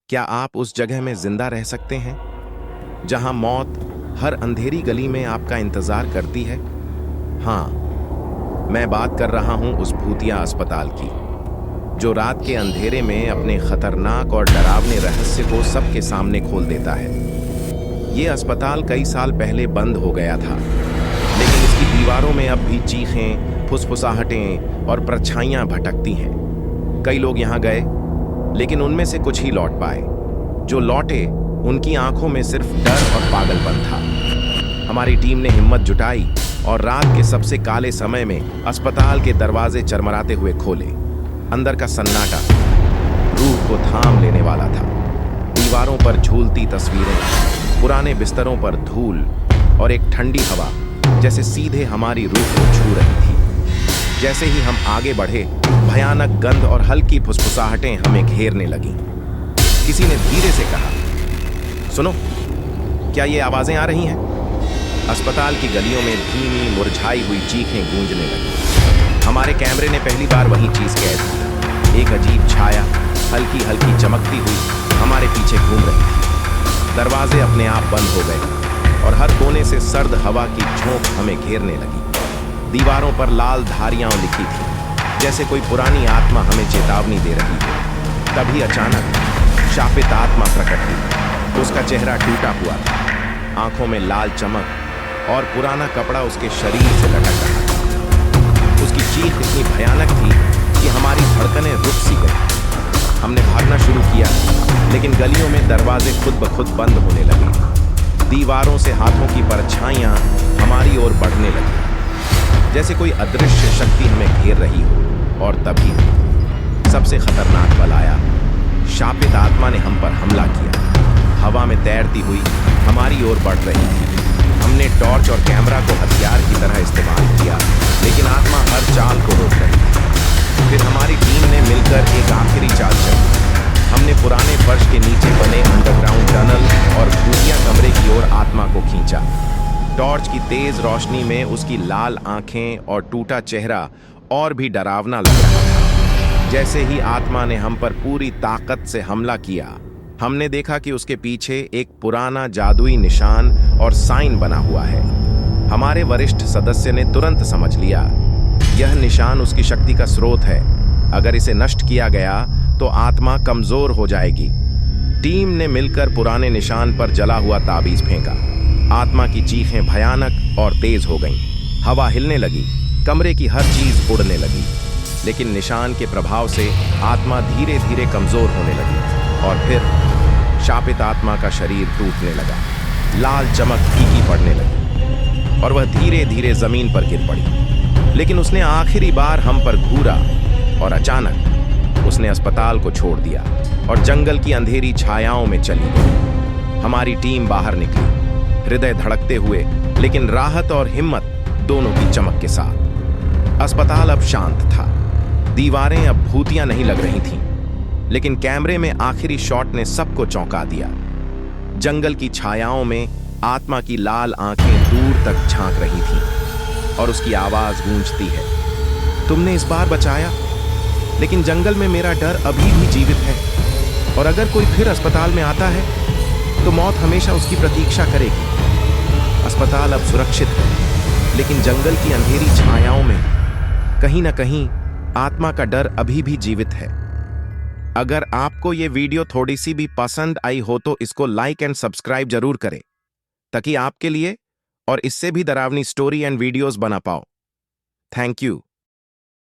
क्या आप उस जगह में जिंदा रह सकते हैं जहां मौत हर अंधेरी गली में आपका इंतजार करती है? हाँ, मैं बात कर रहा हूं उस भूतिया अस्पताल की, जो रात के अंधेरे में अपने खतरनाक और डरावने रहस्य को सबके सामने खोल देता है। ये अस्पताल कई साल पहले बंद हो गया था, लेकिन इसकी दीवारों में अब भी चीखें, फुसफुसाहटें और परछाइयां भटकती हैं। कई लोग यहां गए, लेकिन उनमें से कुछ ही लौट पाए। जो लौटे, उनकी आंखों में सिर्फ डर और पागलपन था। हमारी टीम ने हिम्मत जुटाई और रात के सबसे काले समय में अस्पताल के दरवाजे चरमराते हुए खोले। अंदर का सन्नाटा रूह को थाम लेने वाला था। दीवारों पर झूलती तस्वीरें, पुराने बिस्तरों पर धूल और एक ठंडी हवा जैसे सीधे हमारी रूह को छू रही थी। जैसे ही हम आगे बढ़े, भयानक गंध और हल्की फुसफुसाहटें हमें घेरने लगीं। किसी ने धीरे से कहा, सुनो, क्या ये आवाजें आ रही हैं? अस्पताल की गलियों में धीमी मुरझाई हुई चीखें गूंजने लगी। हमारे कैमरे ने पहली बार वही चीज कैद की। एक अजीब छाया हल्की हल्की चमकती हुई हमारे पीछे घूम रही थी। दरवाजे अपने आप बंद हो गए और हर कोने से सर्द हवा की झोंक हमें घेरने लगी। दीवारों पर लाल धारियां लिखी थी, जैसे कोई पुरानी आत्मा हमें चेतावनी दे रही है। तभी अचानक शापित आत्मा प्रकट हुई। उसका चेहरा टूटा हुआ था, आंखों में लाल चमक और पुराना कपड़ा उसके शरीर से लटक रहा था। उसकी चीख इतनी भयानक थी कि हमारी धड़कनें रुक सी गई। हमने भागना शुरू किया, लेकिन गलियों में दरवाजे खुद ब खुद बंद होने लगे। दीवारों से हाथों की परछाइयां हमारी ओर बढ़ने लगी, जैसे कोई अदृश्य शक्ति हमें घेर रही हो। और तभी सबसे खतरनाक पल आया। शापित आत्मा ने हम पर हमला किया। हवा में तैरती हुई हमारी ओर बढ़ रही थी। हमने टॉर्च और कैमरा को हथियार की तरह इस्तेमाल किया, लेकिन आत्मा हर चाल को रोक रही थी। फिर हमारी टीम ने मिलकर एक आखिरी चाल चली। हमने पुराने फर्श के नीचे बने अंडरग्राउंड टनल और भूतिया कमरे की ओर आत्मा को खींचा। टॉर्च की तेज रोशनी में उसकी लाल आंखें और टूटा चेहरा और भी डरावना लग रहा था। जैसे ही आत्मा ने हम पर पूरी ताकत से हमला किया, हमने देखा कि उसके पीछे एक पुराना जादुई निशान और साइन बना हुआ है। हमारे वरिष्ठ सदस्य ने तुरंत समझ लिया, यह निशान उसकी शक्ति का स्रोत है। अगर इसे नष्ट किया गया तो आत्मा कमजोर हो जाएगी। टीम ने मिलकर पुराने निशान पर जला हुआ ताबीज फेंका। आत्मा की चीखें भयानक और तेज हो गईं। हवा हिलने लगी, कमरे की हर चीज उड़ने लगी। लेकिन निशान के प्रभाव से आत्मा धीरे धीरे कमजोर होने लगी और फिर शापित आत्मा का शरीर टूटने लगा। लाल चमक फीकी पड़ने लगी और वह धीरे धीरे जमीन पर गिर पड़ी। लेकिन उसने आखिरी बार हम पर घूरा और अचानक उसने अस्पताल को छोड़ दिया और जंगल की अंधेरी छायाओं में चली गई। हमारी टीम बाहर निकली, हृदय धड़कते हुए, लेकिन राहत और हिम्मत दोनों की चमक के साथ। अस्पताल अब शांत था। दीवारें अब भूतियां नहीं लग रही थीं, लेकिन कैमरे में आखिरी शॉट ने सबको चौंका दिया। जंगल की छायाओं में आत्मा की लाल आंखें दूर तक झांक रही थीं और उसकी आवाज गूंजती है, तुमने इस बार बचाया, लेकिन जंगल में मेरा डर अभी भी जीवित है। और अगर कोई फिर अस्पताल में आता है तो मौत हमेशा उसकी प्रतीक्षा करेगी। अस्पताल अब सुरक्षित है, लेकिन जंगल की अंधेरी छायाओं में कहीं ना कहीं आत्मा का डर अभी भी जीवित है। अगर आपको ये वीडियो थोड़ी सी भी पसंद आई हो तो इसको लाइक एंड सब्सक्राइब जरूर करें, ताकि आपके लिए और इससे भी डरावनी स्टोरी एंड वीडियोस बना पाओ। Thank you.